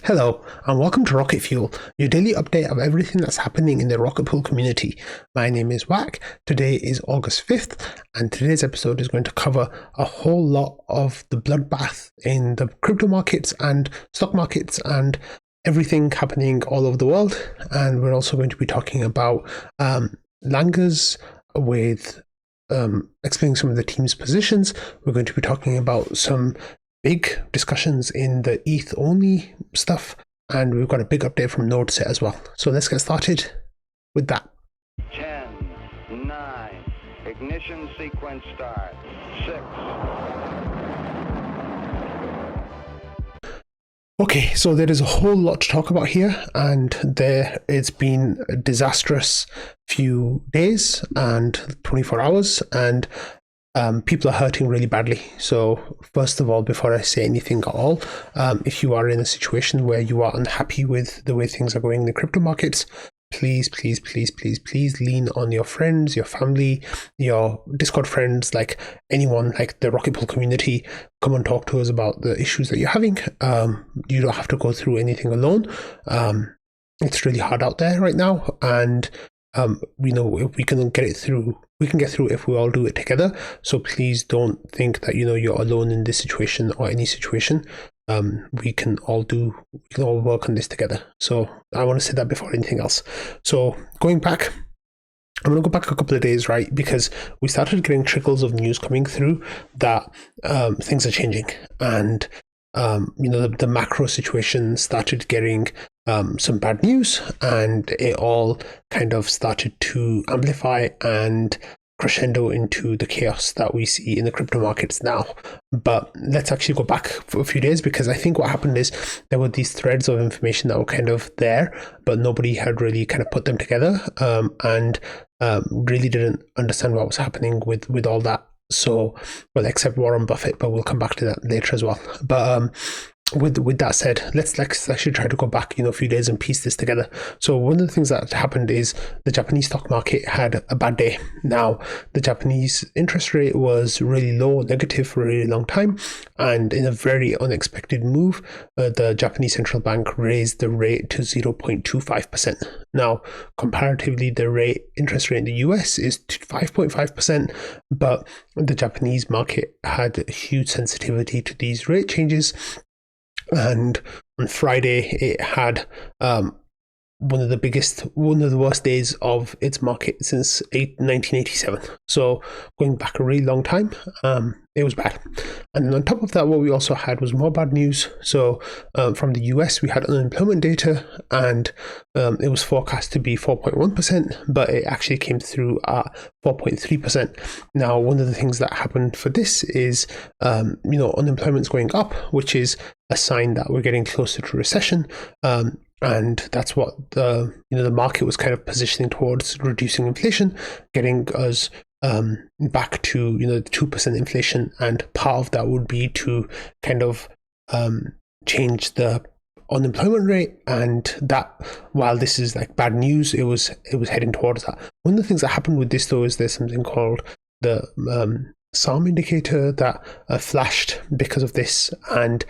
Hello, and welcome to Rocket Fuel, your daily update of everything that's happening in the Rocket Pool community. My name is Wack. Today is August 5th, and today's episode is going to cover a whole lot of the bloodbath in the crypto markets and stock markets and everything happening all over the world. And we're also going to be talking about Langers with explaining some of the team's positions. We're going to be talking about some big discussions in the ETH only stuff, and we've got a big update from NodeSet as well. So let's get started with that. 10, 9, ignition sequence start, 6. Okay, so there is a whole lot to talk about here, and it's been a disastrous few days and 24 hours, and people are hurting really badly. So first of all, before I say anything at all, if you are in a situation where you are unhappy with the way things are going in the crypto markets, please lean on your friends, your family, your Discord friends, like anyone, like the Rocket Pool community. Come and talk to us about the issues that you're having. You don't have to go through anything alone. It's really hard out there right now, and we know if we can get it through. We can get through if we all do it together. So please don't think that you're alone in this situation or any situation. We can all work on this together. So I want to say that before anything else. So going back, I'm going to go back a couple of days, right? Because we started getting trickles of news coming through that things are changing, and the macro situation started getting some bad news, and it all kind of started to amplify and crescendo into the chaos that we see in the crypto markets now. But let's actually go back for a few days, because I think what happened is there were these threads of information that were kind of there, but nobody had really kind of put them together, and really didn't understand what was happening with all that. So, well, except Warren Buffett, but we'll come back to that later as well. But with that said, let's actually try to go back a few days and piece this together. So one of the things that happened is the Japanese stock market had a bad day. Now, the Japanese interest rate was really low, negative for a really long time, and in a very unexpected move, the Japanese central bank raised the rate to 0.25%. Now, comparatively, the interest rate in the US is 5.5%, but the Japanese market had a huge sensitivity to these rate changes. And on Friday, it had one of the worst days of its market since 1987. So going back a really long time, it was bad. And then on top of that, what we also had was more bad news. So from the US, we had unemployment data, and it was forecast to be 4.1%, but it actually came through at 4.3%. Now, one of the things that happened for this is, unemployment's going up, which is a sign that we're getting closer to recession. And that's what the market was kind of positioning towards, reducing inflation, getting us back to the 2% inflation, and part of that would be to kind of change the unemployment rate. And that, while this is like bad news, it was heading towards that. One of the things that happened with this, though, is there's something called the SARM indicator that flashed because of this. And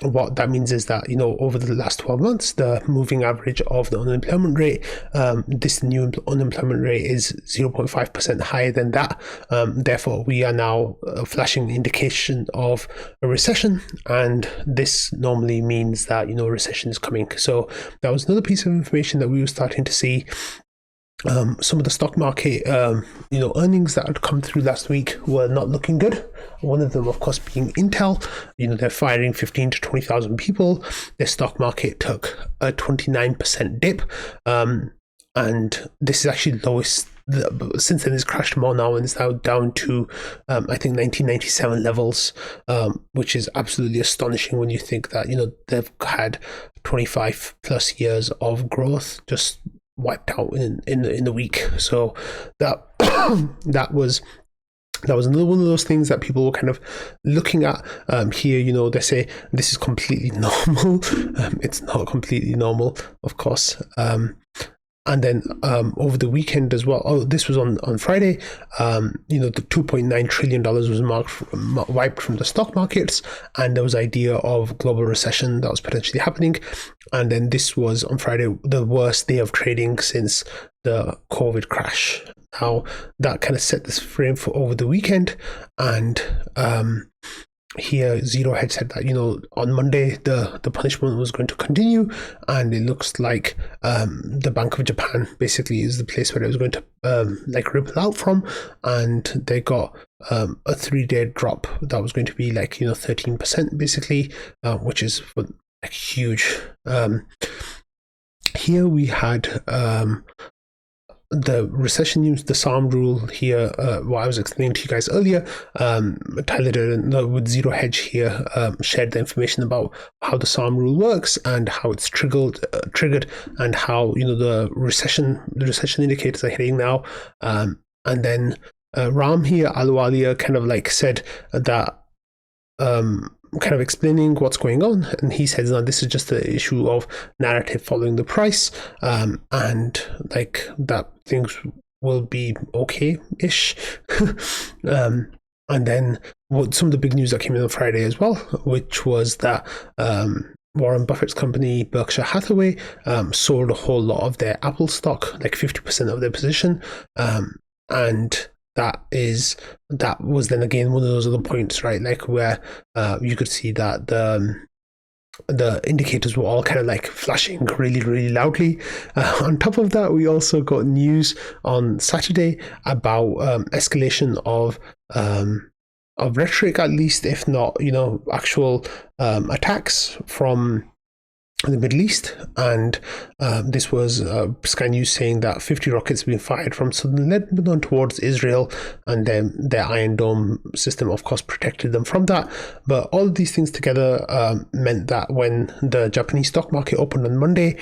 what that means is that, over the last 12 months, the moving average of the unemployment rate, this new unemployment rate is 0.5% higher than that. Therefore, we are now flashing the indication of a recession, and this normally means that, recession is coming. So that was another piece of information that we were starting to see. Some of the stock market, earnings that had come through last week were not looking good. One of them, of course, being Intel. They're firing 15 to 20,000 people. Their stock market took a 29% dip, and this is actually the lowest. Since then, it's crashed more now, and it's now down to, I think, 1997 levels, which is absolutely astonishing when you think that they've had 25 plus years of growth just wiped out in the week. So that that was another one of those things that people were kind of looking at. Here, they say this is completely normal. It's not completely normal, of course. And then over the weekend as well, this was on Friday, the $2.9 trillion was wiped from the stock markets, and there was idea of global recession that was potentially happening. And then this was on Friday, the worst day of trading since the COVID crash. Now, that kind of set this frame for over the weekend. And here Zero Hedge said that on Monday the punishment was going to continue, and it looks like the Bank of Japan basically is the place where it was going to ripple out from, and they got a 3-day drop that was going to be 13% basically, which is huge. Here we had the recession news, the SARM rule here, what I was explaining to you guys earlier. Tyler Durden with Zero Hedge here shared the information about how the SARM rule works and how it's triggered, and how the recession indicators are hitting now. And then Ram here, Aluwalia, kind of said that kind of explaining what's going on, and he says that this is just an issue of narrative following the price, and that things will be okay-ish. And then some of the big news that came in on Friday as well, which was that Warren Buffett's company Berkshire Hathaway sold a whole lot of their Apple stock, 50% of their position, and that was then again one of those other points, right? Where you could see that the indicators were all kind of flashing really, really loudly. On top of that, we also got news on Saturday about escalation of rhetoric, at least, if not actual attacks from the Middle East. And this was Sky News saying that 50 rockets have been fired from southern Lebanon towards Israel, and then their Iron Dome system of course protected them from that. But all of these things together meant that when the Japanese stock market opened on Monday,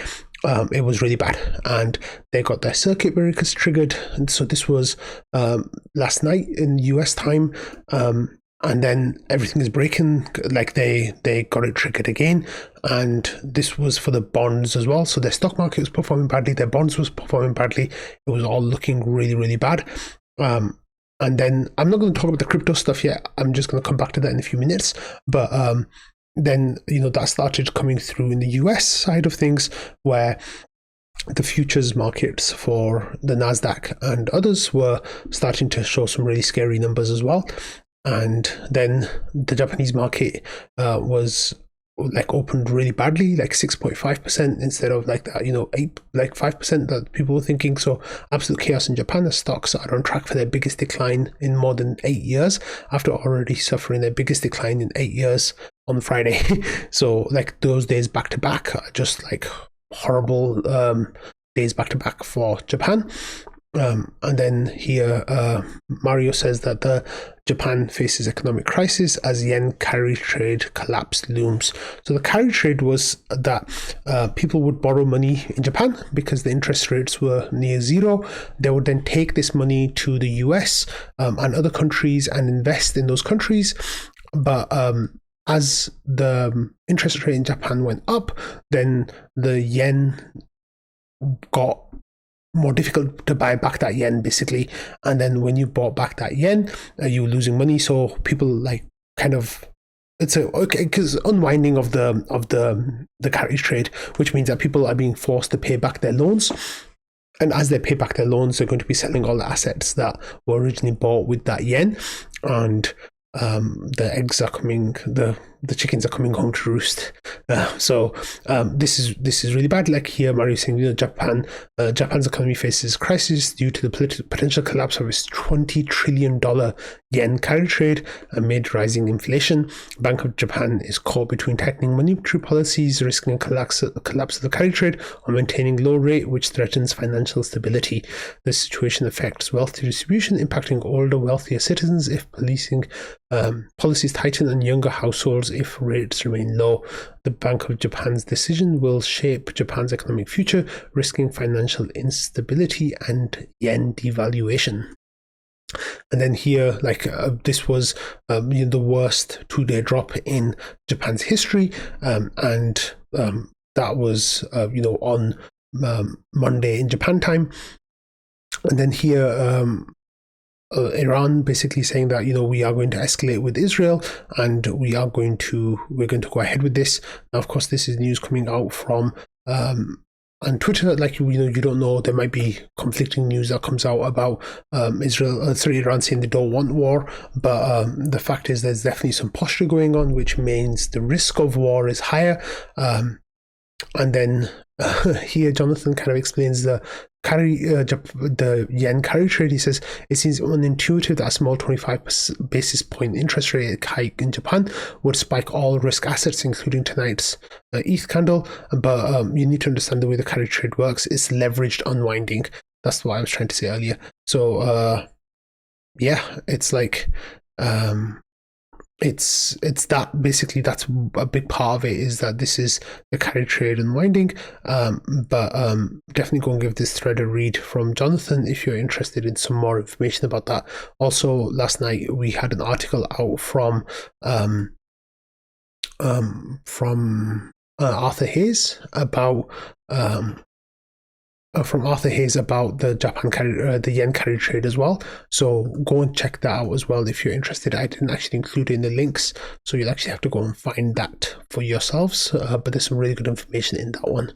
it was really bad, and they got their circuit breakers triggered. And so this was last night in US time, and then everything is breaking. They got it triggered again, and this was for the bonds as well. So their stock market was performing badly, their bonds was performing badly. It was all looking really, really bad. And then I'm not going to talk about the crypto stuff yet. I'm just going to come back to that in a few minutes. But then that started coming through in the US side of things, where the futures markets for the NASDAQ and others were starting to show some really scary numbers as well. And then the Japanese market was opened really badly, 6.5% instead of that 5% that people were thinking. So absolute chaos in Japan. The stocks are on track for their biggest decline in more than 8 years, after already suffering their biggest decline in 8 years on Friday. So those days back to back are just horrible days back to back for Japan. And then here Mario says that the Japan faces economic crisis as yen carry trade collapse looms. So the carry trade was that people would borrow money in Japan because the interest rates were near zero. They would then take this money to the US and other countries and invest in those countries. But as the interest rate in Japan went up, then the yen got more difficult to buy back that yen basically, and then when you bought back that yen, you were losing money. So people it's because unwinding of the carry trade, which means that people are being forced to pay back their loans, and as they pay back their loans, they're going to be selling all the assets that were originally bought with that yen, and the eggs are coming, the chickens are coming home to roost. So this is really bad. Here Mario saying, Japan's economy faces crisis due to the potential collapse of its $20 trillion yen carry trade amid rising inflation. Bank of Japan is caught between tightening monetary policies, risking a collapse of the carry trade, or maintaining low rate, which threatens financial stability. This situation affects wealth distribution, impacting older, wealthier citizens if policies tighten, and younger households if rates remain low. The Bank of Japan's decision will shape Japan's economic future, risking financial instability and yen devaluation. And then here, this was the worst 2-day drop in Japan's history, and that was on Monday in Japan time. And then here, Iran basically saying that, we are going to escalate with Israel, and we're going to go ahead with this. Now, of course, this is news coming out from on Twitter. Like, you don't know, there might be conflicting news that comes out about Iran saying they don't want war, but the fact is there's definitely some posture going on, which means the risk of war is higher. And then here Jonathan kind of explains the yen carry trade. He says it seems unintuitive that a small 25 basis point interest rate hike in Japan would spike all risk assets, including tonight's ETH candle. But you need to understand the way the carry trade works. It's leveraged unwinding. That's what I was trying to say earlier. So yeah, it's like it's that basically that's a big part of it, is that this is the carry trade unwinding. But definitely go and give this thread a read from Jonathan if you're interested in some more information about that. Also, last night we had an article out from Arthur Hayes about the yen carry trade as well. So go and check that out as well if you're interested. I didn't actually include it in the links, so you'll actually have to go and find that for yourselves. But there's some really good information in that one.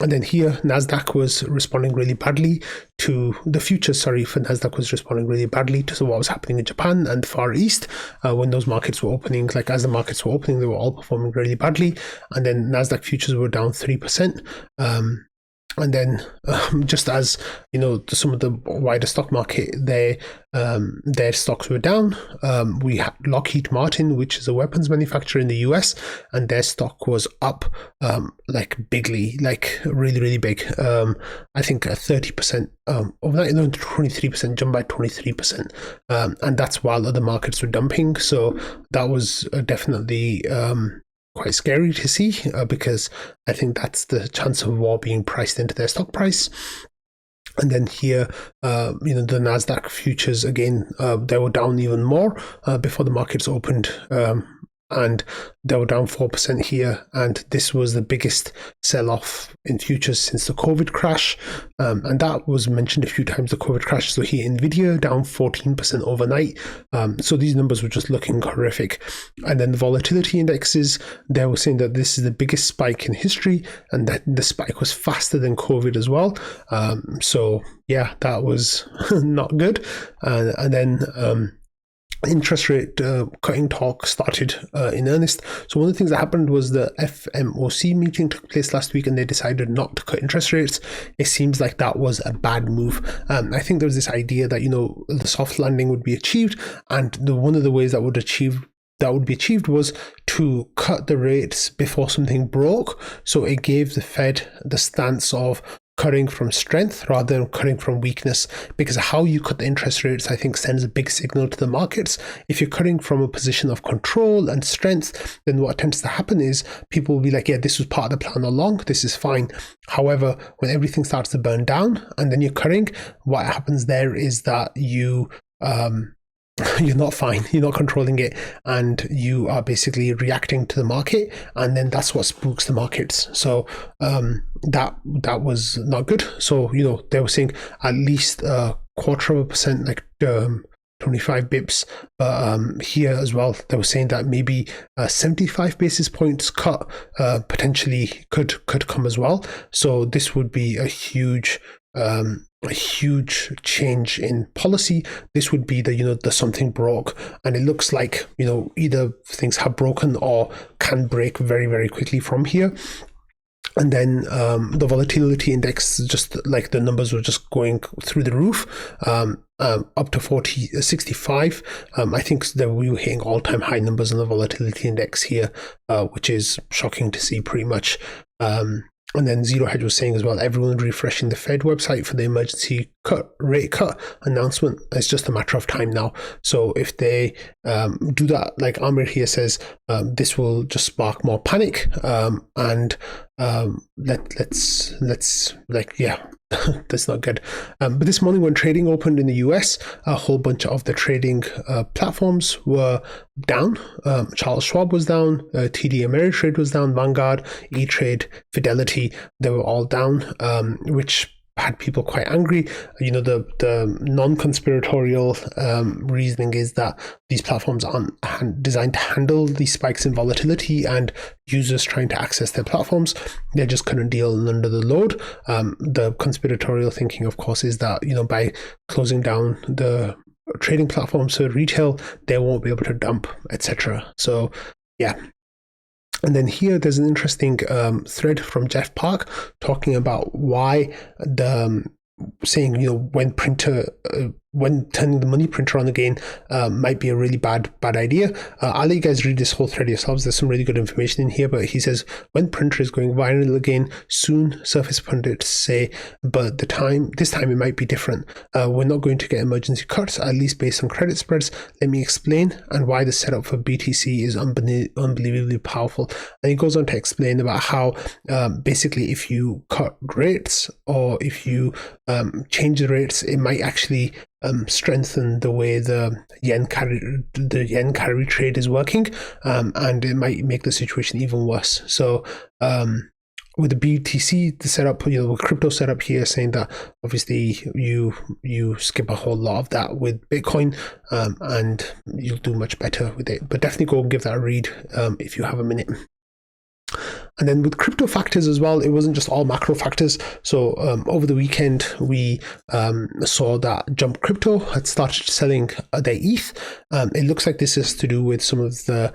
And then here, NASDAQ was responding really badly to the futures. For NASDAQ was responding really badly to what was happening in Japan and Far East when those markets were opening. Like, as the markets were opening, they were all performing really badly. And then NASDAQ futures were down 3%. And then, just as some of the wider stock market, their stocks were down. We had Lockheed Martin, which is a weapons manufacturer in the US, and their stock was up like bigly, like really, really big. I think 30% overnight, 23% jump by 23%, and that's while other markets were dumping. So that was definitely quite scary to see, because I think that's the chance of war being priced into their stock price. And then here, the NASDAQ futures, again, they were down even more before the markets opened. And they were down 4% here, and this was the biggest sell-off in futures since the COVID crash, and that was mentioned a few times, the COVID crash. So here, Nvidia down 14% overnight. So these numbers were just looking horrific. And then the volatility indexes, they were saying that this is the biggest spike in history, and that the spike was faster than COVID as well. So yeah, that was not good. And then interest rate cutting talk started in earnest. So one of the things that happened was the FMOC meeting took place last week, and they decided not to cut interest rates. It seems like that was a bad move. I think there was this idea that the soft landing would be achieved, and one of the ways that would be achieved was to cut the rates before something broke. So it gave the Fed the stance of cutting from strength rather than cutting from weakness, because how you cut the interest rates, I think, sends a big signal to the markets. If you're cutting from a position of control and strength, then what tends to happen is people will be like, yeah, this was part of the plan all along, this is fine. However, when everything starts to burn down and then you're cutting, what happens there is that you're not fine, you're not controlling it, and you are basically reacting to the market, and then that's what spooks the markets. So that was not good. So they were saying at least 0.25%, like 25 bips, but here as well they were saying that maybe 75 basis points cut potentially could come as well. So this would be a huge change in policy. This would be the something broke, and it looks like either things have broken or can break very, very quickly from here. And then the volatility index, just like the numbers were just going through the roof, up to 65. I think that we were hitting all-time high numbers on the volatility index here, which is shocking to see pretty much. And then Zero Hedge was saying as well, everyone refreshing the Fed website for the emergency rate cut announcement. It's just a matter of time now. So if they do that, like Amir here says, this will just spark more panic, and let's like, yeah. That's not good. But this morning when trading opened in the US, a whole bunch of the trading platforms were down. Charles Schwab was down, TD Ameritrade was down, Vanguard, E-Trade, Fidelity, they were all down, which had people quite angry. You know, the non-conspiratorial reasoning is that these platforms aren't designed to handle these spikes in volatility and users trying to access their platforms. They just couldn't deal under the load. The conspiratorial thinking, of course, is that, you know, by closing down the trading platforms for retail, they won't be able to dump, etc. So, yeah. And then here, there's an interesting thread from Jeff Park talking about why saying, you know, when turning the money printer on again might be a really bad idea. I'll let you guys read this whole thread yourselves. There's some really good information in here, but he says, when printer is going viral again, soon surface pundits say, but this time it might be different. We're not going to get emergency cuts, at least based on credit spreads. Let me explain, and why the setup for BTC is unbelievably powerful. And he goes on to explain about how basically if you cut rates or if you change the rates, it might actually strengthen the way the yen carry trade is working, and it might make the situation even worse. So with the BTC, the setup, you know, crypto setup here, saying that obviously you skip a whole lot of that with Bitcoin, and you'll do much better with it. But definitely go and give that a read if you have a minute. And then with crypto factors as well, it wasn't just all macro factors. So over the weekend, we saw that Jump Crypto had started selling their ETH. It looks like this is to do with some of the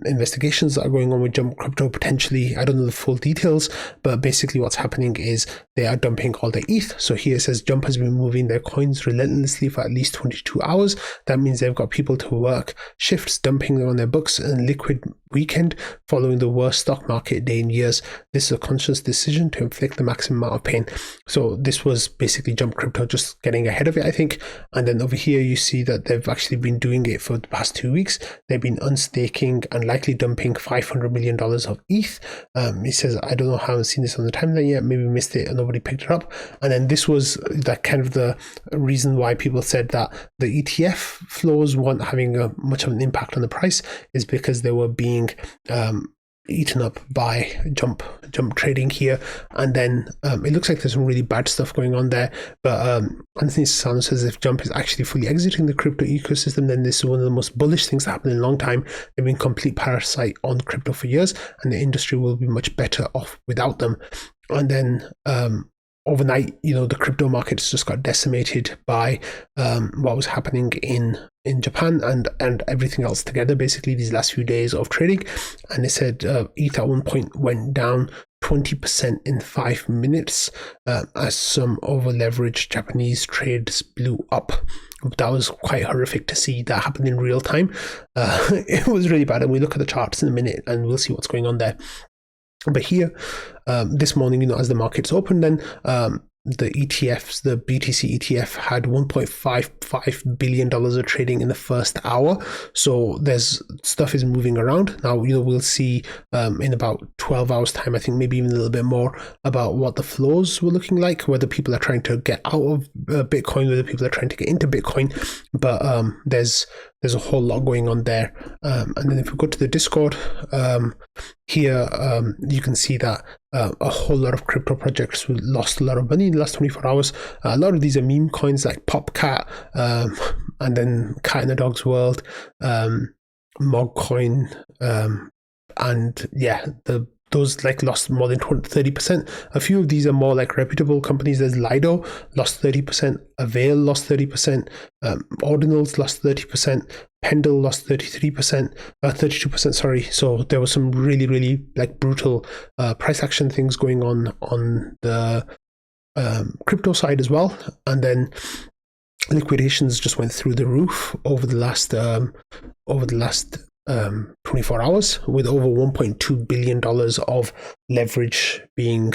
investigations that are going on with Jump Crypto potentially. I don't know the full details, but basically what's happening is they are dumping all their ETH. So here it says Jump has been moving their coins relentlessly for at least 22 hours. That means they've got people to work shifts dumping them on their books in liquid weekend following the worst stock market day in years. This is a conscious decision to inflict the maximum amount of pain. So this was basically Jump Crypto just getting ahead of it, I think. And then over here you see that they've actually been doing it for the past 2 weeks. They've been unstaking and likely dumping $500 million of ETH. He says, I don't know how I've seen this on the timeline yet, maybe missed it and nobody picked it up. And then this was that kind of the reason why people said that the ETF flows weren't having much of an impact on the price, is because they were being eaten up by jump trading here. And then it looks like there's some really bad stuff going on there, but Anthony Sassano says if Jump is actually fully exiting the crypto ecosystem, then this is one of the most bullish things that happened in a long time. They've been complete parasite on crypto for years, and the industry will be much better off without them. And then overnight, you know, the crypto markets just got decimated by what was happening in Japan and everything else together, basically these last few days of trading. And they said ETH at one point went down 20% in 5 minutes as some over leveraged Japanese trades blew up. That was quite horrific to see that happen in real time. It was really bad, and we look at the charts in a minute and we'll see what's going on there. But here, this morning, you know, as the markets opened, then the ETFs, the BTC ETF had $1.55 billion of trading in the first hour. So there's stuff is moving around. Now, you know, we'll see in about 12 hours time, I think maybe even a little bit more, about what the flows were looking like, whether people are trying to get out of Bitcoin, whether people are trying to get into Bitcoin. But there's a whole lot going on there. And then if we go to the Discord, here you can see that a whole lot of crypto projects lost a lot of money in the last 24 hours. A lot of these are meme coins like PopCat, and then Cat in the Dog's World, Mogcoin, and yeah, those like lost more than 30%. A few of these are more like reputable companies. There's Lido lost 30%, Avail lost 30%, Ordinals lost 30%, Pendle lost 32%, sorry. So there was some really, really like brutal price action things going on the crypto side as well. And then liquidations just went through the roof over the last 24 hours, with over $1.2 billion of leverage being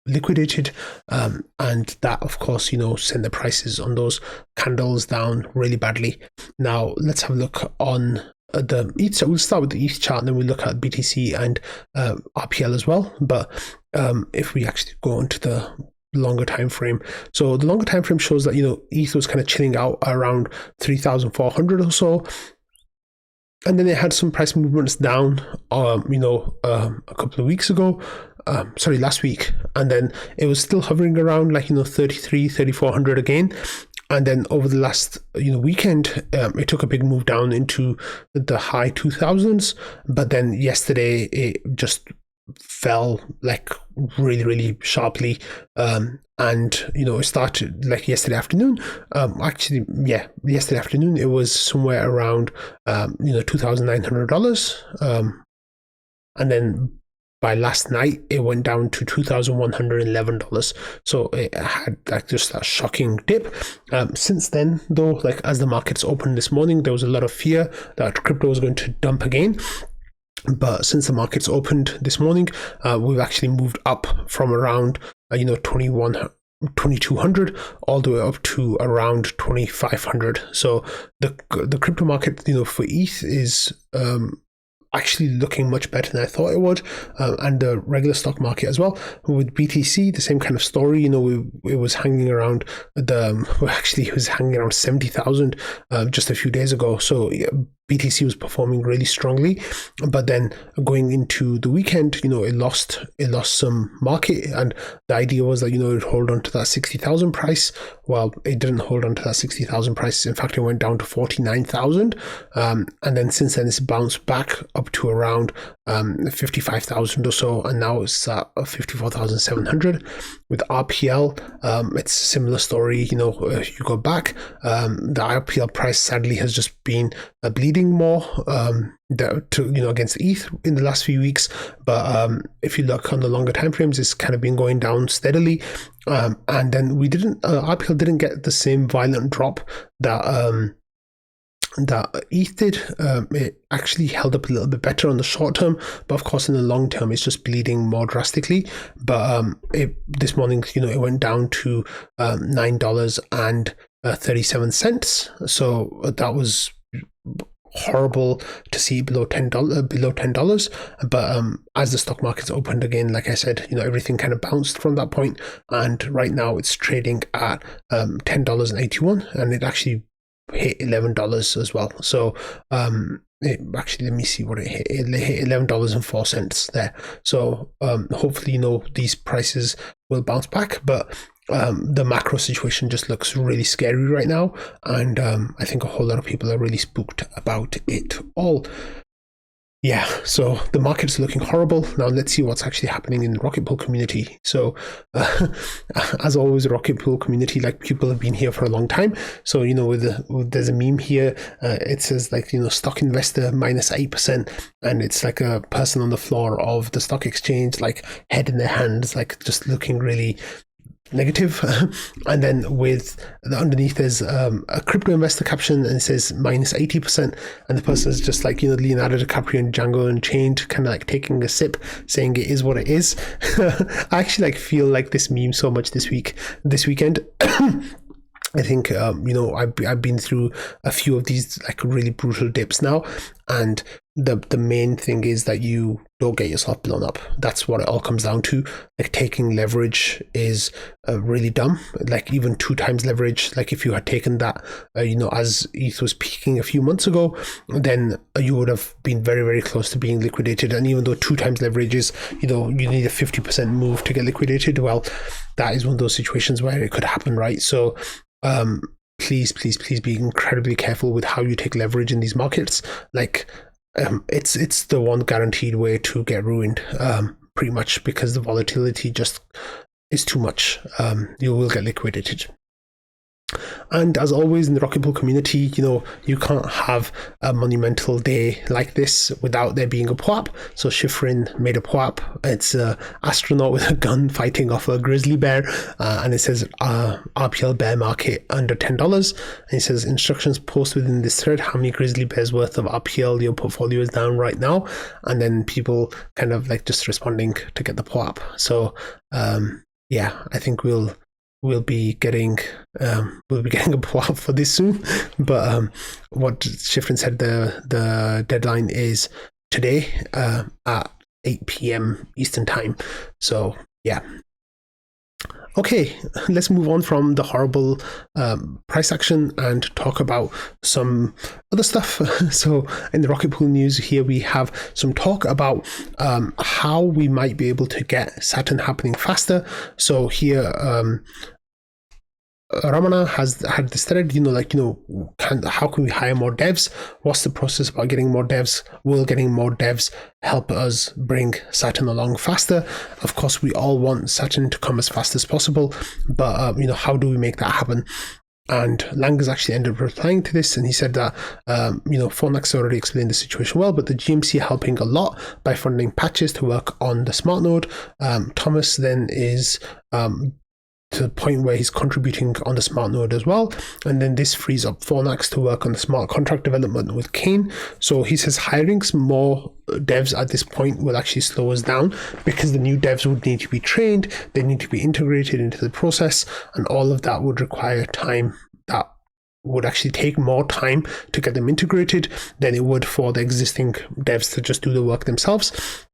liquidated, and that of course sent the prices on those candles down really badly. Now let's have a look on the ETH. So we'll start with the ETH chart, and then we'll look at BTC and RPL as well. But if we actually go into the longer time frame, so the longer time frame shows that ETH was kind of chilling out around 3,400 or so, and then it had some price movements down a couple of weeks ago, last week, and then it was still hovering around 3,400 again. And then over the last weekend, it took a big move down into the high 2000s, but then yesterday it just fell really sharply, and it started yesterday afternoon. Yesterday afternoon it was somewhere around $2,900, and then by last night it went down to $2,111. So it had just a shocking dip. Since then though, as the markets opened this morning, there was a lot of fear that crypto was going to dump again. But since the markets opened this morning, we've actually moved up from around 2,200 all the way up to around 2,500. So the crypto market for ETH is actually looking much better than I thought it would, and the regular stock market as well. With BTC, the same kind of story. It was hanging around it was hanging around 70,000 just a few days ago. So BTC was performing really strongly, but then going into the weekend, it lost some market, and the idea was that it would hold on to that 60,000 price. Well, it didn't hold on to that 60,000 price. In fact, it went down to 49,000, and then since then it's bounced back up to around 55,000 or so, and now it's at 54,700. With RPL, it's a similar story. You go back, the RPL price sadly has just been bleeding more against ETH in the last few weeks, but if you look on the longer time frames, it's kind of been going down steadily, and then RPL didn't get the same violent drop that ETH did. It actually held up a little bit better on the short term, but of course in the long term it's just bleeding more drastically. But this morning it went down to $9.37, so that was horrible to see below $10. But as the stock markets opened again, like I said, everything kind of bounced from that point, and right now it's trading at $10.81, and it actually hit $11 as well. So let me see what it hit. It hit $11.04 there. So hopefully these prices will bounce back, but the macro situation just looks really scary right now, and I think a whole lot of people are really spooked about it all. Yeah, so the market's looking horrible. Now let's see what's actually happening in the Rocket Pool community. So as always, the Rocket Pool community, people have been here for a long time. So there's a meme here. It says stock investor minus 8%, and it's like a person on the floor of the stock exchange, head in their hands, just looking really negative. And then underneath there's a crypto investor caption, and it says minus 80%, and the person is just Leonardo DiCaprio and Django Unchained, kind of taking a sip, saying it is what it is. I actually feel this meme so much this weekend. I think I've been through a few of these really brutal dips now, and the main thing is that you don't get yourself blown up. That's what it all comes down to. Taking leverage is really dumb. Even 2 times leverage, if you had taken that as ETH was peaking a few months ago, then you would have been very, very close to being liquidated. And even though 2 times leverage is you need a 50% move to get liquidated, well, that is one of those situations where it could happen, right? So please be incredibly careful with how you take leverage in these markets. It's the one guaranteed way to get ruined, pretty much, because the volatility just is too much. You will get liquidated. And as always in the Rocket Pool community, you can't have a monumental day like this without there being a PWAP. So Schifrin made a PWAP. It's an astronaut with a gun fighting off a grizzly bear, and it says RPL bear market under $10. And it says instructions post within this thread how many grizzly bears worth of RPL your portfolio is down right now, and then people kind of just responding to get the PWAP. So yeah, I think we'll be getting a blowout for this soon. But what Shifrin said, the deadline is today at 8 p.m. Eastern time. So yeah. Okay, let's move on from the horrible price action and talk about some other stuff. So in the Rocket Pool news here, we have some talk about how we might be able to get Saturn happening faster. So here, Ramana has had this thread, how can we hire more devs? What's the process about getting more devs? Will getting more devs help us bring Saturn along faster? Of course, we all want Saturn to come as fast as possible, but how do we make that happen? And Lang has actually ended up replying to this, and he said that Fornax already explained the situation well, but the GMC are helping a lot by funding patches to work on the smart node. Thomas then is to the point where he's contributing on the smart node as well, and then this frees up Fornax to work on the smart contract development with Kane. So he says hiring some more devs at this point will actually slow us down, because the new devs would need to be trained, they need to be integrated into the process, and all of that would require time. That would actually take more time to get them integrated than it would for the existing devs to just do the work themselves.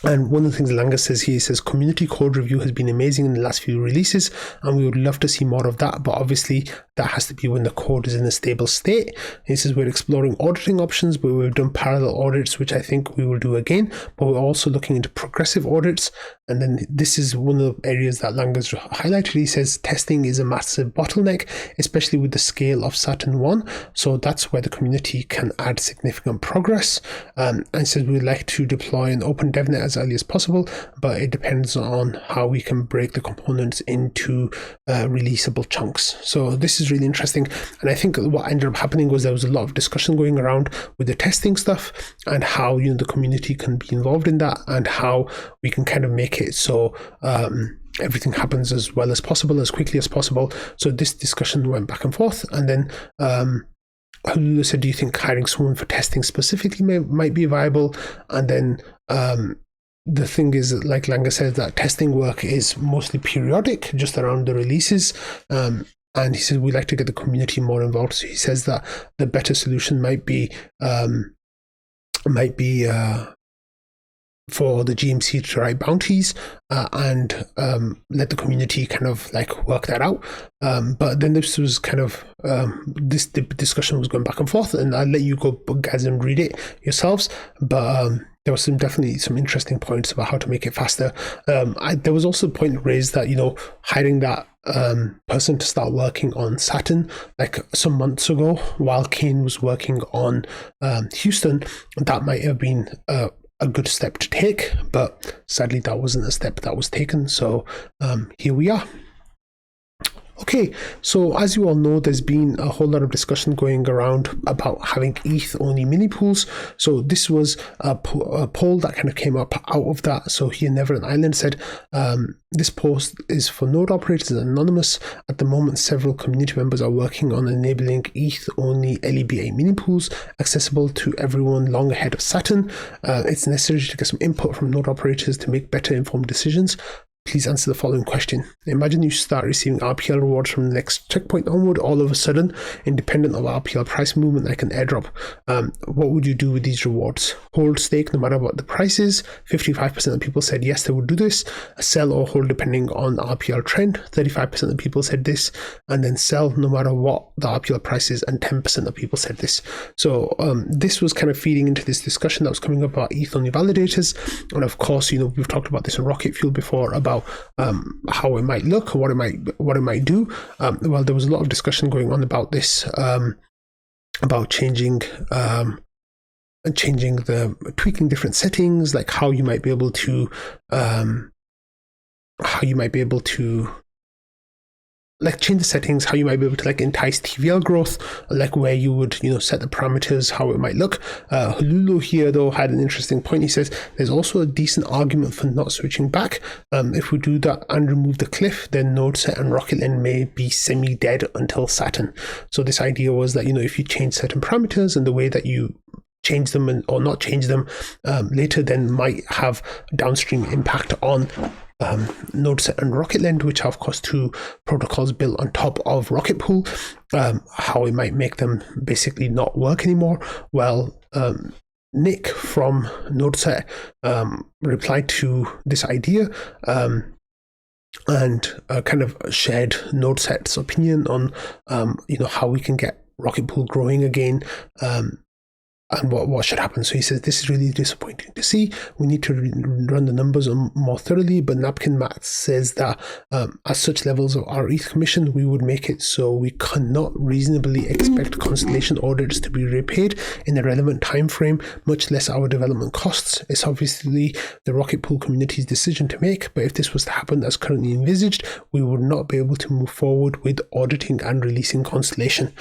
And one of the things Langa says here, he says community code review has been amazing in the last few releases, and we would love to see more of that, but obviously that has to be when the code is in a stable state. And he says we're exploring auditing options, but we've done parallel audits, which I think we will do again, but we're also looking into progressive audits. And then this is one of the areas that Langa's highlighted. He says testing is a massive bottleneck, especially with the scale of Saturn 1, so that's where the community can add significant progress. And he says we'd like to deploy an open DevNet as early as possible, but it depends on how we can break the components into releasable chunks. So this is really interesting, and I think what ended up happening was there was a lot of discussion going around with the testing stuff and how the community can be involved in that, and how we can kind of make it so everything happens as well as possible, as quickly as possible. So this discussion went back and forth, and then Hulula said, do you think hiring someone for testing specifically might be viable? And then the thing is, like Langa says, that testing work is mostly periodic, just around the releases. And he says we'd like to get the community more involved. So he says that the better solution might be for the GMC to write bounties and let the community kind of like work that out. But then this was kind of the discussion was going back and forth, and I'll let you go guys and read it yourselves. But there was definitely some interesting points about how to make it faster. There was also a point raised that hiring that person to start working on Saturn like some months ago while Kane was working on Houston, that might have been a good step to take, but sadly that wasn't a step that was taken. So here we are. Okay, so as you all know, there's been a whole lot of discussion going around about having ETH-only mini pools. So this was a poll that kind of came up out of that. So here, Neverland Island said, this post is for node operators anonymous. At the moment, several community members are working on enabling ETH-only LEBA mini pools accessible to everyone long ahead of Saturn. It's necessary to get some input from node operators to make better informed decisions. Please answer the following question. Imagine you start receiving RPL rewards from the next checkpoint onward all of a sudden, independent of RPL price movement like an airdrop. What would you do with these rewards? Hold stake no matter what the price is. 55% of people said yes, they would do this. Sell or hold depending on RPL trend. 35% of people said this. And then sell no matter what the RPL price is, and 10% of people said this. So this was kind of feeding into this discussion that was coming up about ETH-only validators. And of course, we've talked about this in Rocket Fuel before about how it might look, or what it might do. Well, there was a lot of discussion going on about this, about tweaking different settings, like how you might be able to like change the settings, how you might be able to like entice TVL growth, like where you would, set the parameters, how it might look. Hululu here though had an interesting point. He says there's also a decent argument for not switching back. If we do that and remove the cliff, then NodeSet and Rocketland may be semi-dead until Saturn. So this idea was that, if you change certain parameters and the way that you change them or not change them later, then might have downstream impact on NodeSet and RocketLend, which are of course two protocols built on top of Rocket Pool, how it might make them basically not work anymore. Well, Nick from NodeSet replied to this idea and kind of shared NodeSet's opinion on how we can get Rocket Pool growing again, and what should happen. So he says, this is really disappointing to see. We need to run the numbers more thoroughly, but Napkin Math says that at such levels of our ETH commission, we would make it so we cannot reasonably expect Constellation audits to be repaid in a relevant time frame, much less our development costs. It's obviously the Rocket Pool community's decision to make, but if this was to happen as currently envisaged, we would not be able to move forward with auditing and releasing Constellation.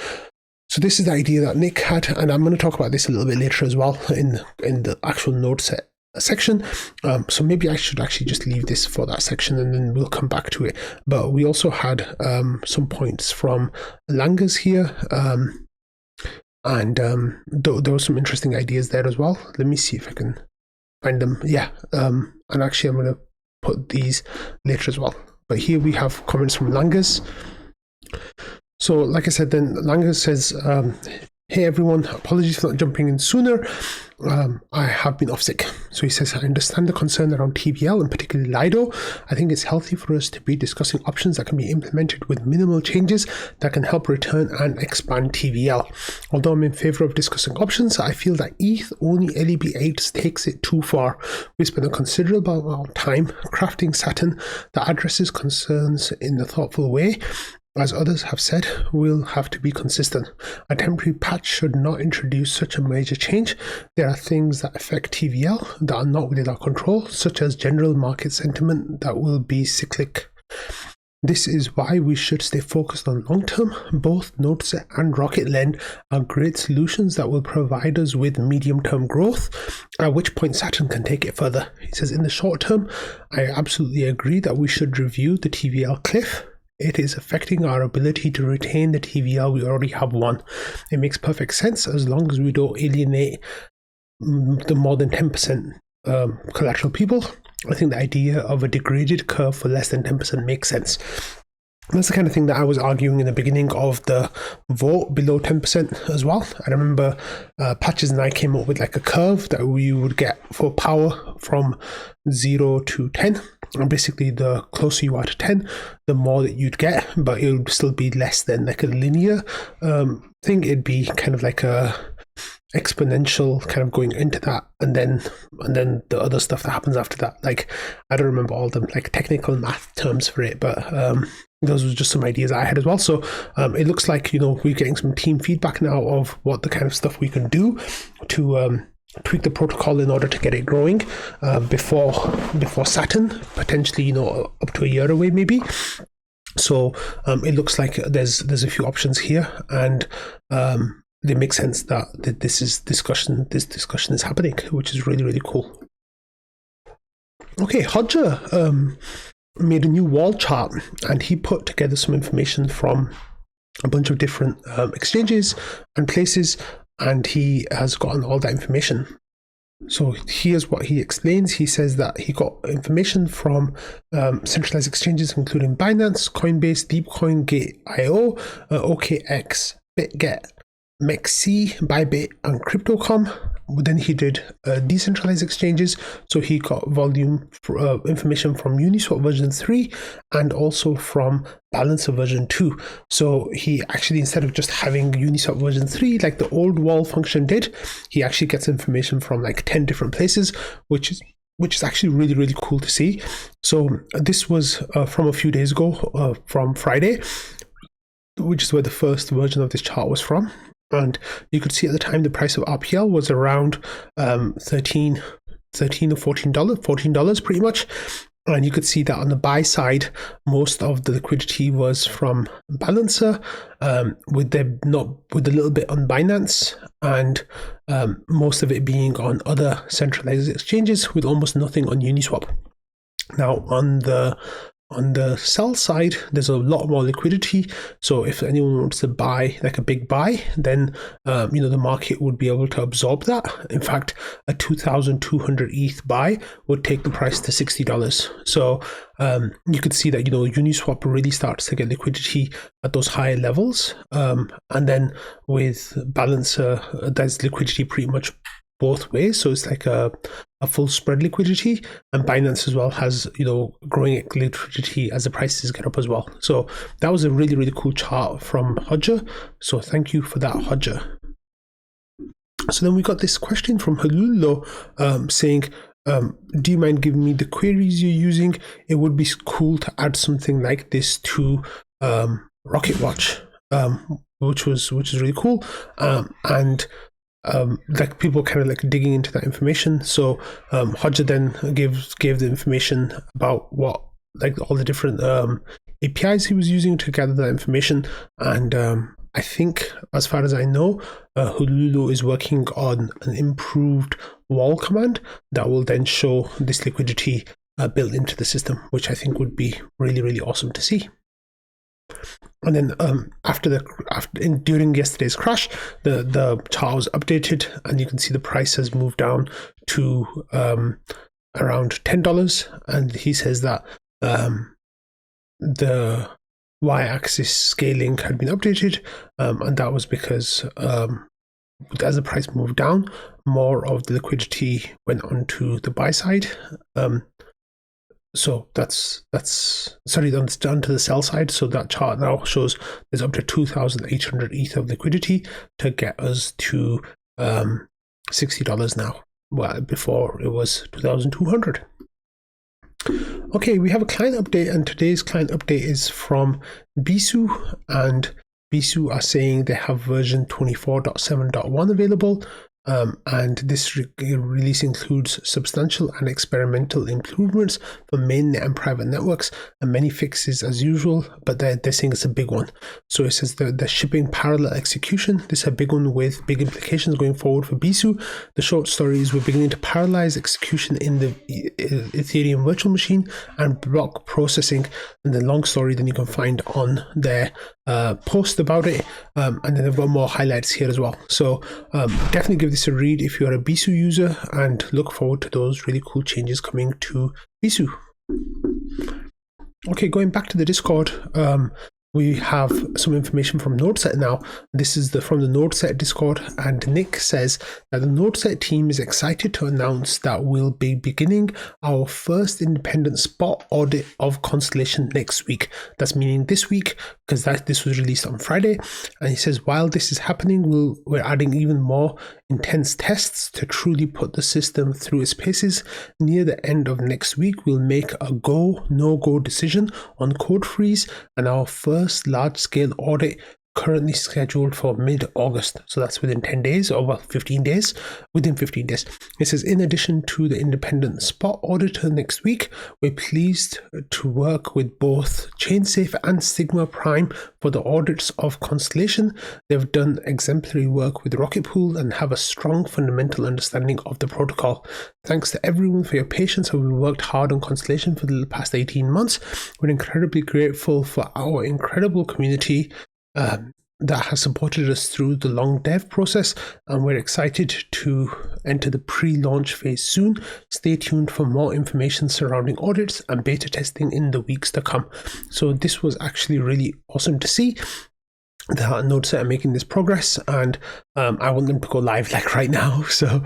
So this is the idea that Nick had, and I'm going to talk about this a little bit later as well in the actual NodeSet section. So maybe I should actually just leave this for that section and then we'll come back to it. But we also had some points from Langas here, and there were some interesting ideas there as well. Let me see if I can find them. Yeah, and actually I'm going to put these later as well. But here we have comments from Langas. So like I said, then Langas says, hey everyone, apologies for not jumping in sooner. I have been off sick. So he says, I understand the concern around TVL and particularly Lido. I think it's healthy for us to be discussing options that can be implemented with minimal changes that can help return and expand TVL. Although I'm in favor of discussing options, I feel that ETH only LEB8 takes it too far. We spent a considerable amount of time crafting Saturn that addresses concerns in a thoughtful way. As others have said, we'll have to be consistent. A temporary patch should not introduce such a major change. There are things that affect TVL that are not within our control, such as general market sentiment that will be cyclic. This is why we should stay focused on long term. Both NodeSet and RocketLend are great solutions that will provide us with medium term growth, at which point Saturn can take it further. He says, in the short term, I absolutely agree that we should review the TVL cliff. It is affecting our ability to retain the TVL we already have won. It makes perfect sense as long as we don't alienate the more than 10% collateral people. I think the idea of a degraded curve for less than 10% makes sense. That's the kind of thing that I was arguing in the beginning of the vote below 10% as well. I remember Patches and I came up with like a curve that we would get for power from 0 to 10. And basically the closer you are to 10, the more that you'd get, but it would still be less than like a linear thing. It'd be kind of like a exponential kind of going into that, and then the other stuff that happens after that. Like, I don't remember all the like technical math terms for it, but those were just some ideas I had as well. So it looks like, we're getting some team feedback now of what the kind of stuff we can do to tweak the protocol in order to get it growing before Saturn, potentially, up to a year away maybe. So it looks like there's a few options here, and it makes sense that this discussion is happening, which is really, really cool. Okay, Hodja made a new wall chart, and he put together some information from a bunch of different exchanges and places, and he has gotten all that information. So here's what he explains. He says that he got information from centralized exchanges including Binance, Coinbase, Deepcoin, Gate.io, OKX, BitGet, MEXC, Bybit, and Crypto.com. Then he did decentralized exchanges. So he got volume information from Uniswap version 3 and also from Balancer version 2. So he actually, instead of just having Uniswap version 3 like the old wall function did, he actually gets information from like 10 different places, which is actually really, really cool to see. So this was from a few days ago, from Friday, which is where the first version of this chart was from. And you could see at the time the price of RPL was around $13 or $14 pretty much. And you could see that on the buy side, most of the liquidity was from Balancer, with a little bit on Binance, and most of it being on other centralized exchanges, with almost nothing on Uniswap. Now on the on the sell side, there's a lot more liquidity. So if anyone wants to buy like a big buy, then the market would be able to absorb that. In fact, a 2,200 ETH buy would take the price to $60. So you could see that Uniswap really starts to get liquidity at those higher levels, and then with Balancer, there's liquidity pretty much both ways. So it's like a full spread liquidity, and Binance as well has growing liquidity as the prices get up as well. So that was a really, really cool chart from Hodja. So thank you for that, Hodja. So then we got this question from Halullo saying, do you mind giving me the queries you're using? It would be cool to add something like this to Rocket Watch, which is really cool, and like people kind of like digging into that information. So Hodja then gave the information about what like all the different APIs he was using to gather that information, and I think, as far as I know, Hululu is working on an improved wall command that will then show this liquidity built into the system, which I think would be really, really awesome to see. And then during yesterday's crash, the chart was updated, and you can see the price has moved down to around $10. And he says that the y-axis scaling had been updated, and that was because as the price moved down, more of the liquidity went onto the buy side. So that's onto the sell side. So that chart now shows there's up to 2,800 ETH of liquidity to get us to $60 now. Well, before it was 2,200. Okay, we have a client update, and today's client update is from Bisu, and Bisu are saying they have version 24.7.1 available. And this release includes substantial and experimental improvements for mainnet and private networks, and many fixes as usual, but they're saying it's a big one. So it says they're shipping parallel execution. This is a big one with big implications going forward for Bisu. The short story is we're beginning to parallelize execution in the Ethereum virtual machine and block processing. And the long story then you can find on their post about it, and then they've got more highlights here as well. So definitely give this a read if you're a Bisu user, and look forward to those really cool changes coming to Bisu. Okay, going back to the Discord, we have some information from NodeSet now. This is from the NodeSet Discord, and Nick says that the NodeSet team is excited to announce that we'll be beginning our first independent spot audit of Constellation next week. That's meaning this week, because this was released on Friday. And he says while this is happening, we're adding even more intense tests to truly put the system through its paces. Near the end of next week, we'll make a go, no-go decision on code freeze, and our first large-scale audit currently scheduled for mid-August. So that's within 10 days, or 15 days, within 15 days. It says, in addition to the independent spot auditor next week, we're pleased to work with both ChainSafe and Sigma Prime for the audits of Constellation. They've done exemplary work with Rocket Pool and have a strong fundamental understanding of the protocol. Thanks to everyone for your patience, and we worked hard on Constellation for the past 18 months. We're incredibly grateful for our incredible community that has supported us through the long dev process, and we're excited to enter the pre-launch phase soon. Stay tuned for more information surrounding audits and beta testing in the weeks to come. So this was actually really awesome to see that NodeSet are making this progress, and I want them to go live like right now. So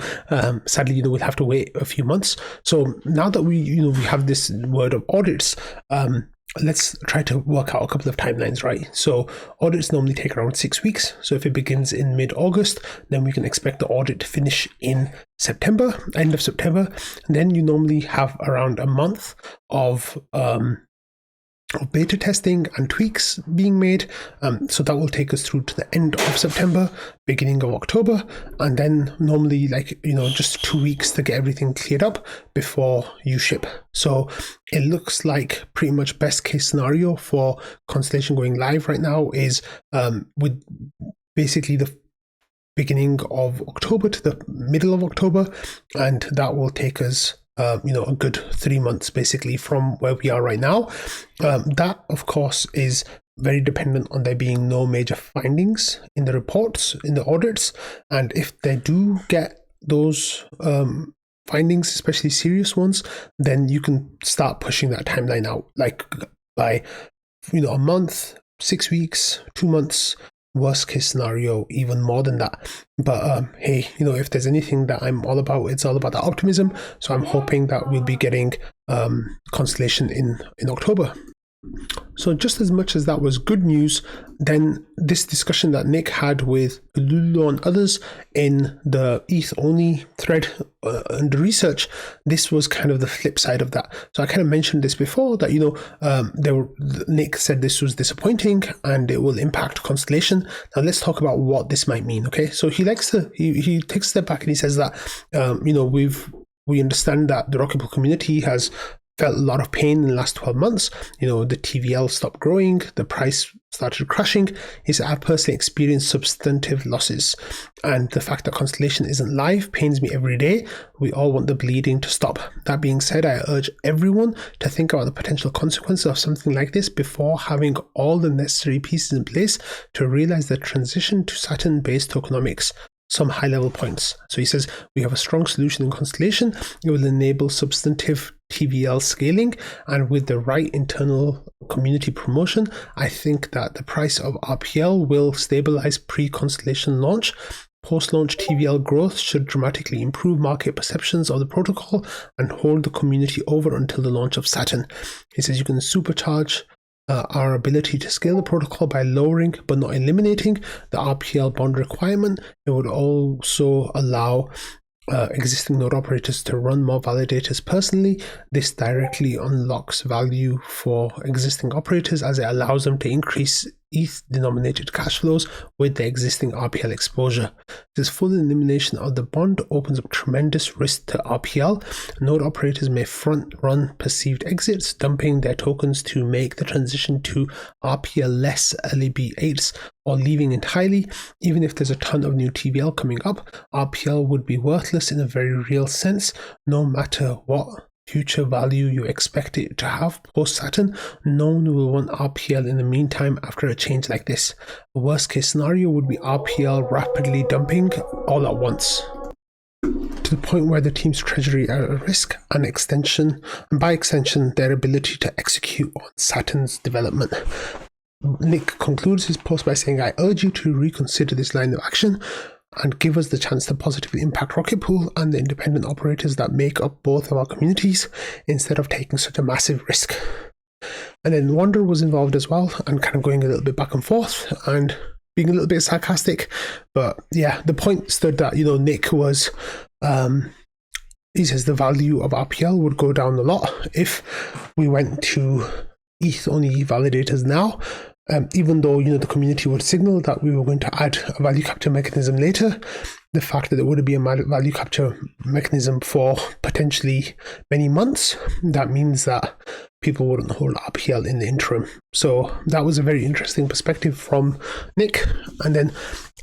sadly, we'll have to wait a few months. So now that we have this word of audits, let's try to work out a couple of timelines, right? So audits normally take around 6 weeks. So if it begins in mid-August, then we can expect the audit to finish in September, end of September. And then you normally have around a month of beta testing and tweaks being made. So that will take us through to the end of September, beginning of October, and then normally just 2 weeks to get everything cleared up before you ship. So it looks like pretty much best case scenario for Constellation going live right now is with basically the beginning of October to the middle of October, and that will take us a good 3 months basically from where we are right now. That, of course, is very dependent on there being no major findings in the reports, in the audits. And if they do get those findings, especially serious ones, then you can start pushing that timeline out, like by a month, 6 weeks, 2 months, worst case scenario, even more than that. But hey, if there's anything that I'm all about, it's all about that optimism. So I'm hoping that we'll be getting Constellation in October. So just as much as that was good news, then this discussion that Nick had with Lido and others in the ETH only thread under research, this was kind of the flip side of that. So I kind of mentioned this before that Nick said this was disappointing and it will impact Constellation. Now let's talk about what this might mean. Okay, so he takes a step back and he says that we understand that the Rocket Pool community has felt a lot of pain in the last 12 months. The TVL stopped growing, the price started crashing. He said, I've personally experienced substantive losses, and the fact that Constellation isn't live pains me every day. We all want the bleeding to stop. That being said, I urge everyone to think about the potential consequences of something like this before having all the necessary pieces in place to realize the transition to Saturn-based tokenomics. Some high-level points. So he says, we have a strong solution in Constellation. It will enable substantive TVL scaling, and with the right internal community promotion, I think that the price of RPL will stabilize pre-Constellation launch. Post-launch TVL growth should dramatically improve market perceptions of the protocol and hold the community over until the launch of Saturn. He says you can supercharge our ability to scale the protocol by lowering but not eliminating the RPL bond requirement. It would also allow existing node operators to run more validators personally. This directly unlocks value for existing operators as it allows them to increase ETH denominated cash flows with their existing RPL exposure. This full elimination of the bond opens up tremendous risk to RPL. Node operators may front run perceived exits, dumping their tokens to make the transition to RPL less LEB8s, or leaving entirely. Even if there's a ton of new TVL coming up, RPL would be worthless in a very real sense, no matter what future value you expect it to have post-Saturn. No one will want RPL in the meantime after a change like this. The worst case scenario would be RPL rapidly dumping all at once, to the point where the team's treasury are at risk, and by extension their ability to execute on Saturn's development. Nick concludes his post by saying, I urge you to reconsider this line of action and give us the chance to positively impact Rocket Pool and the independent operators that make up both of our communities instead of taking such a massive risk. And then Wander was involved as well, and kind of going a little bit back and forth and being a little bit sarcastic. But yeah, the point stood that, Nick was, he says the value of RPL would go down a lot if we went to ETH only validators now. Even though the community would signal that we were going to add a value capture mechanism later, the fact that there would be a value capture mechanism for potentially many months, that means that people wouldn't hold RPL in the interim. So that was a very interesting perspective from Nick. And then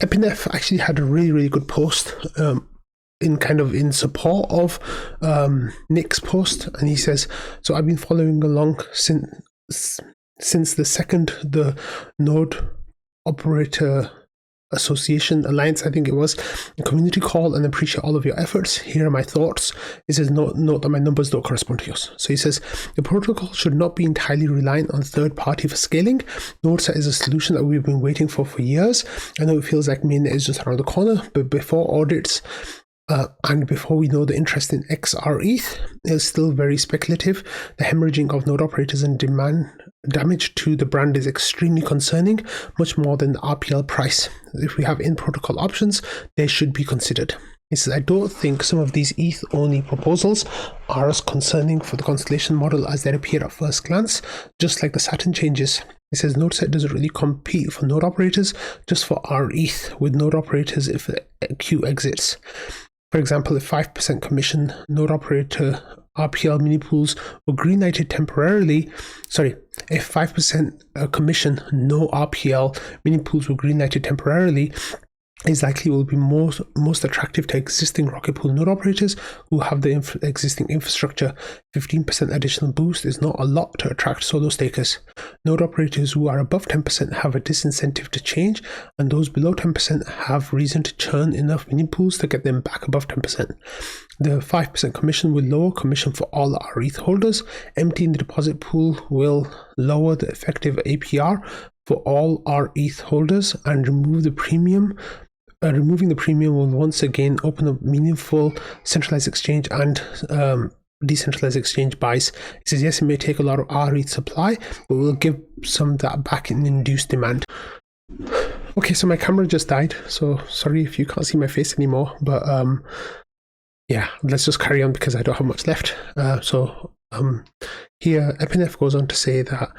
Epinef actually had a really, really good post in support of Nick's post, and he says, so I've been following along since the second the Node Operator Association Alliance, I think it was, a community call, and appreciate all of your efforts. Here are my thoughts. He says, note that my numbers don't correspond to yours. So he says, the protocol should not be entirely reliant on third party for scaling. NodeSet is a solution that we've been waiting for years. I know it feels like mainnet is just around the corner, but before audits, and before we know the interest in XRETH is still very speculative. The hemorrhaging of node operators and demand damage to the brand is extremely concerning, much more than the RPL price. If we have in-protocol options, they should be considered. He says, I don't think some of these ETH-only proposals are as concerning for the Constellation model as they appear at first glance, just like the Saturn changes. He says, NodeSet doesn't really compete for node operators, just for RETH, with node operators if Q exits. For example, if 5% commission node operator RPL mini pools were greenlighted temporarily, if 5% commission no RPL mini pools were greenlighted temporarily, is likely will be most attractive to existing Rocket Pool node operators who have the existing infrastructure. 15% additional boost is not a lot to attract solo stakers. Node operators who are above 10% have a disincentive to change, and those below 10% have reason to churn enough mini pools to get them back above 10%. The 5% commission will lower commission for all our ETH holders. Emptying the deposit pool will lower the effective APR for all our ETH holders and remove the premium. Removing the premium will once again open up meaningful centralized exchange and decentralized exchange buys. It says, yes, it may take a lot of our ETH supply, but we'll give some of that back in induced demand. Okay, so my camera just died, so sorry if you can't see my face anymore, but yeah, let's just carry on because I don't have much left. Here, Epinef goes on to say that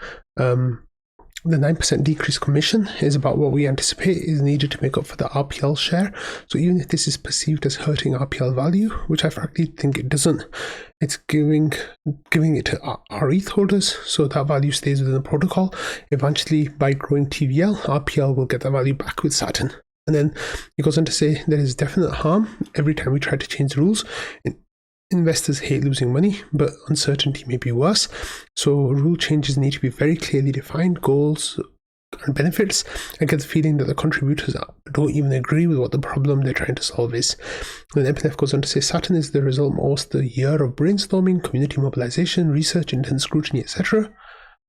the 9% decreased commission is about what we anticipate is needed to make up for the RPL share. So even if this is perceived as hurting RPL value, which I frankly think it doesn't, it's giving it to our ETH holders, so that value stays within the protocol. Eventually, by growing TVL, RPL will get that value back with Saturn. And then he goes on to say there is definite harm every time we try to change the rules. Investors hate losing money, but uncertainty may be worse. So rule changes need to be very clearly defined, goals and benefits. I get the feeling that the contributors don't even agree with what the problem they're trying to solve is. And Epinef goes on to say Saturn is the result of almost a year of brainstorming, community mobilization, research, intense scrutiny, etc.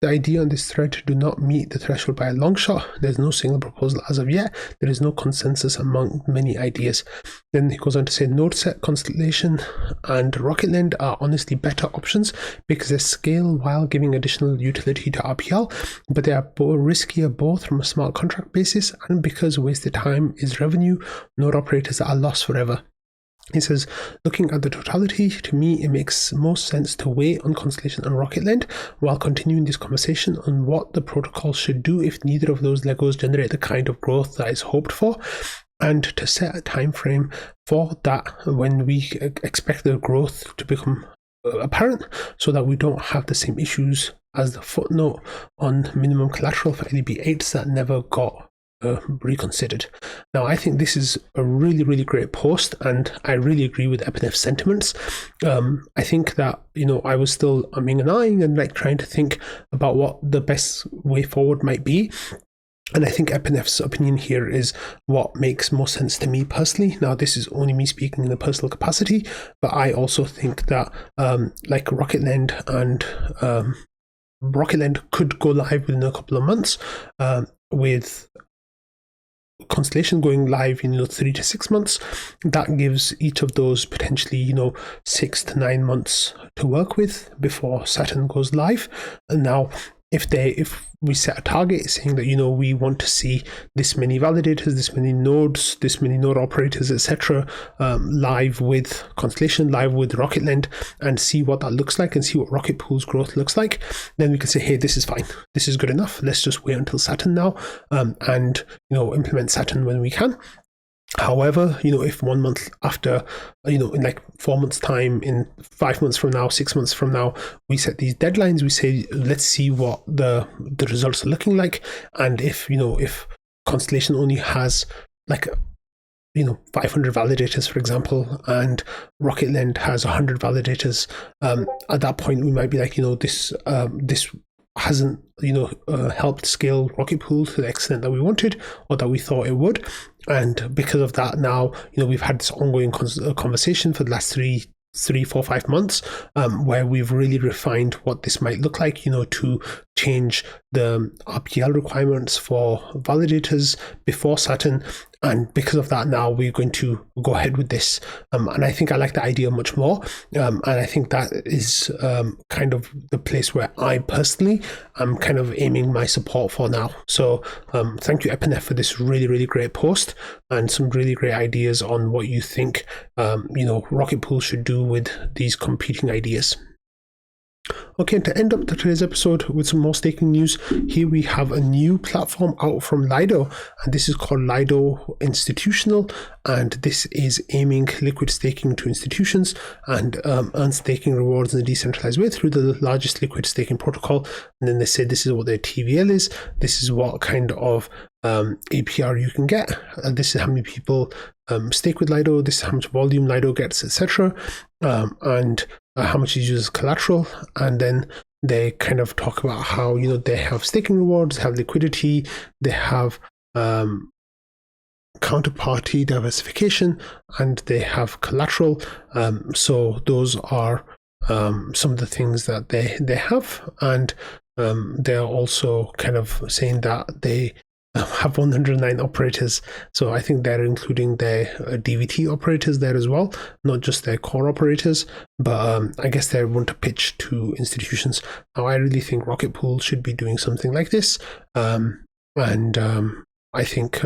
The idea on this thread do not meet the threshold by a long shot. There's no single proposal as of yet. There is no consensus among many ideas. Then he goes on to say NodeSet, Constellation, and Rocket Lend are honestly better options because they scale while giving additional utility to RPL, but they are riskier both from a smart contract basis and because wasted time is revenue. Node operators are lost forever. He says, looking at the totality, to me, it makes most sense to wait on Constellation and Rocket Lend while continuing this conversation on what the protocol should do if neither of those Legos generate the kind of growth that is hoped for, and to set a time frame for that when we expect the growth to become apparent so that we don't have the same issues as the footnote on minimum collateral for LEB8s that never got reconsidered. Now, I think this is a really, really great post, and I really agree with Epinef's sentiments. I think that, I was still umming and ahhing and trying to think about what the best way forward might be. And I think Epinef's opinion here is what makes most sense to me personally. Now, this is only me speaking in a personal capacity, but I also think that Rocket Lend and Rocket Lend could go live within a couple of months, with Constellation going live in 3 to 6 months. That gives each of those potentially 6 to 9 months to work with before Saturn goes live. And now if we set a target saying that we want to see this many validators, this many nodes, this many node operators, etc., live with Constellation, live with Rocket Lend, and see what that looks like and see what Rocket Pool's growth looks like, then we can say, hey, this is fine, this is good enough, let's just wait until Saturn now, and implement Saturn when we can. However, if 1 month after, in 4 months time, in 5 months from now, 6 months from now, we set these deadlines, we say, let's see what the results are looking like. And if Constellation only has 500 validators, for example, and Rocket Lend has 100 validators, at that point we might be this hasn't helped scale Rocket Pool to the extent that we wanted or that we thought it would. And because of that, now we've had this ongoing conversation for the last 3, 4, 5 months, where we've really refined what this might look like, to change the RPL requirements for validators before Saturn. And because of that, now we're going to go ahead with this. And I think I like the idea much more. And I think that is kind of the place where I personally am kind of aiming my support for now. So thank you, Epinef, for this really, really great post and some really great ideas on what you think, Rocket Pool should do with these competing ideas. Okay, and to end up today's episode with some more staking news, here we have a new platform out from Lido, and this is called Lido Institutional, and this is aiming liquid staking to institutions and earn staking rewards in a decentralized way through the largest liquid staking protocol. And then they say this is what their TVL is, this is what kind of APR you can get. This is how many people stake with Lido. This is how much volume Lido gets, etc. And how much is used as collateral. And then they kind of talk about how, you know, they have staking rewards, they have liquidity, they have counterparty diversification, and they have collateral. So those are some of the things that they have. And they're also kind of saying that they have 109 operators. So I think they're including their DVT operators there as well, not just their core operators. But I guess they want to pitch to institutions. Now, I really think Rocket Pool should be doing something like this. And I think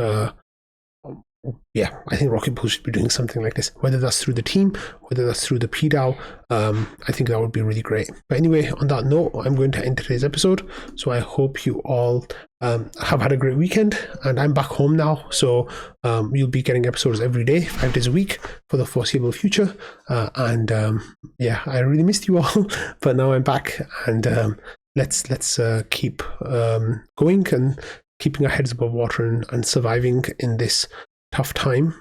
I think Rocket Pool should be doing something like this, whether that's through the team, whether that's through the PDAO. I think that would be really great. But anyway, on that note, I'm going to end today's episode. So I hope you all have had a great weekend, and I'm back home now. So you'll be getting episodes every day, 5 days a week for the foreseeable future. I really missed you all, but now I'm back, and let's keep going and keeping our heads above water and surviving in this tough time.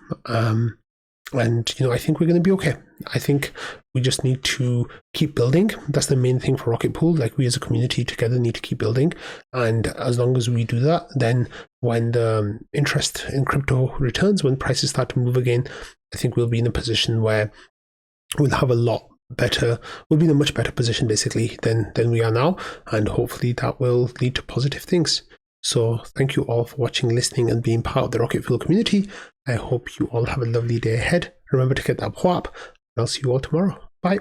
And, you know, I think we're going to be okay. I think we just need to keep building. That's the main thing for Rocket Pool. Like, we as a community together need to keep building. And as long as we do that, then when the interest in crypto returns, when prices start to move again, I think we'll be in a position where we'll have we'll be in a much better position basically than we are now. And hopefully that will lead to positive things. So thank you all for watching, listening, and being part of the Rocket Fuel community. I hope you all have a lovely day ahead. Remember to get that WAP, and I'll see you all tomorrow. Bye.